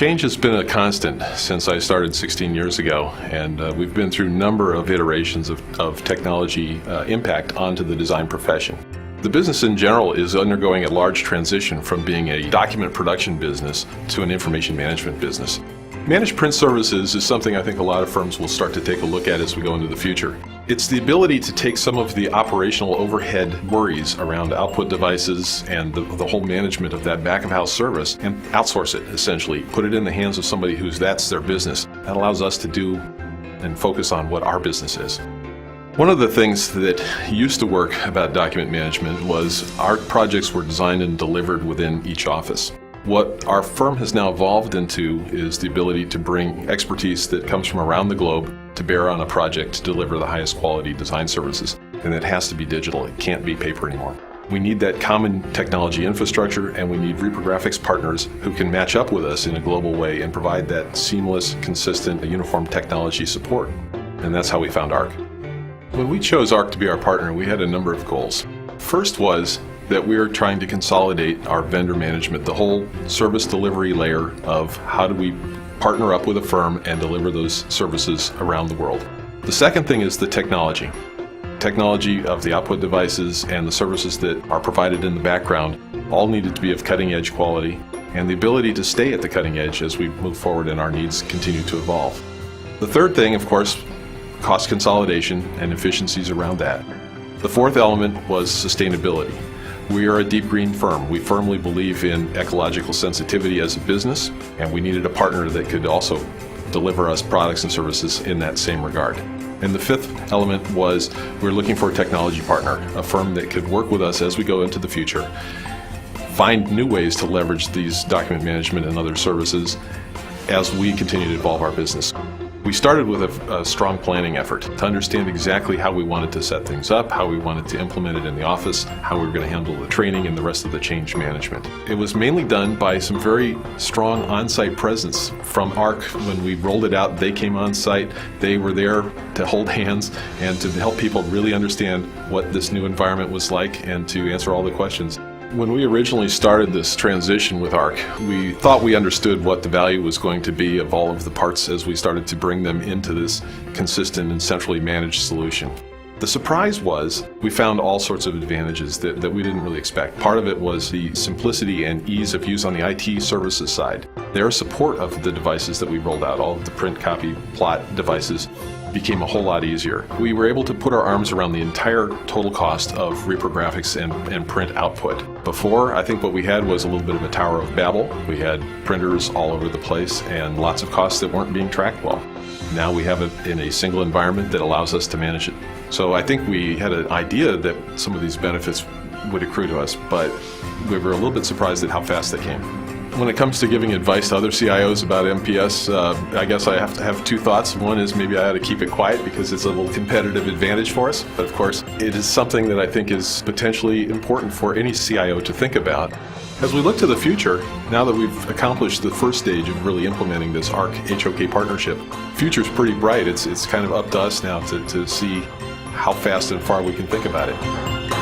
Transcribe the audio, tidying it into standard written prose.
Change has been a constant since I started 16 years ago, and we've been through a number of iterations of technology impact onto the design profession. The business in general is undergoing a large transition from being a document production business to an information management business. Managed print services is something I think a lot of firms will start to take a look at as we go into the future. It's the ability to take some of the operational overhead worries around output devices and the whole management of that back-of-house service and outsource it, essentially. Put it in the hands of somebody that's their business. That allows us to do and focus on what our business is. One of the things that used to work about document management was our projects were designed and delivered within each office. What our firm has now evolved into is the ability to bring expertise that comes from around the globe to bear on a project to deliver the highest quality design services. And it has to be digital. It can't be paper anymore. We need that common technology infrastructure, and we need reprographics partners who can match up with us in a global way and provide that seamless, consistent, uniform technology support. And that's how we found ARC. When we chose ARC to be our partner, we had a number of goals. First was that we are trying to consolidate our vendor management, the whole service delivery layer of how do we partner up with a firm and deliver those services around the world. The second thing is the technology. Technology of the output devices and the services that are provided in the background all needed to be of cutting edge quality, and the ability to stay at the cutting edge as we move forward and our needs continue to evolve. The third thing, of course, cost consolidation and efficiencies around that. The fourth element was sustainability. We are a deep green firm. We firmly believe in ecological sensitivity as a business, and we needed a partner that could also deliver us products and services in that same regard. And the fifth element was we're looking for a technology partner, a firm that could work with us as we go into the future, find new ways to leverage these document management and other services as we continue to evolve our business. We started with a strong planning effort to understand exactly how we wanted to set things up, how we wanted to implement it in the office, how we were going to handle the training and the rest of the change management. It was mainly done by some very strong on-site presence from ARC. When we rolled it out, they came on site. They were there to hold hands and to help people really understand what this new environment was like and to answer all the questions. When we originally started this transition with ARC, we thought we understood what the value was going to be of all of the parts as we started to bring them into this consistent and centrally managed solution. The surprise was we found all sorts of advantages that we didn't really expect. Part of it was the simplicity and ease of use on the IT services side. Their support of the devices that we rolled out, all of the print, copy, plot devices, became a whole lot easier. We were able to put our arms around the entire total cost of reprographics and print output. Before, I think what we had was a little bit of a Tower of Babel. We had printers all over the place and lots of costs that weren't being tracked well. Now we have it in a single environment that allows us to manage it. So I think we had an idea that some of these benefits would accrue to us, but we were a little bit surprised at how fast they came. When it comes to giving advice to other CIOs about MPS, I guess I have to have two thoughts. One is maybe I ought to keep it quiet because it's a little competitive advantage for us. But of course, it is something that I think is potentially important for any CIO to think about. As we look to the future, now that we've accomplished the first stage of really implementing this ARC HOK partnership, the future's pretty bright. It's kind of up to us now to see how fast and far we can think about it.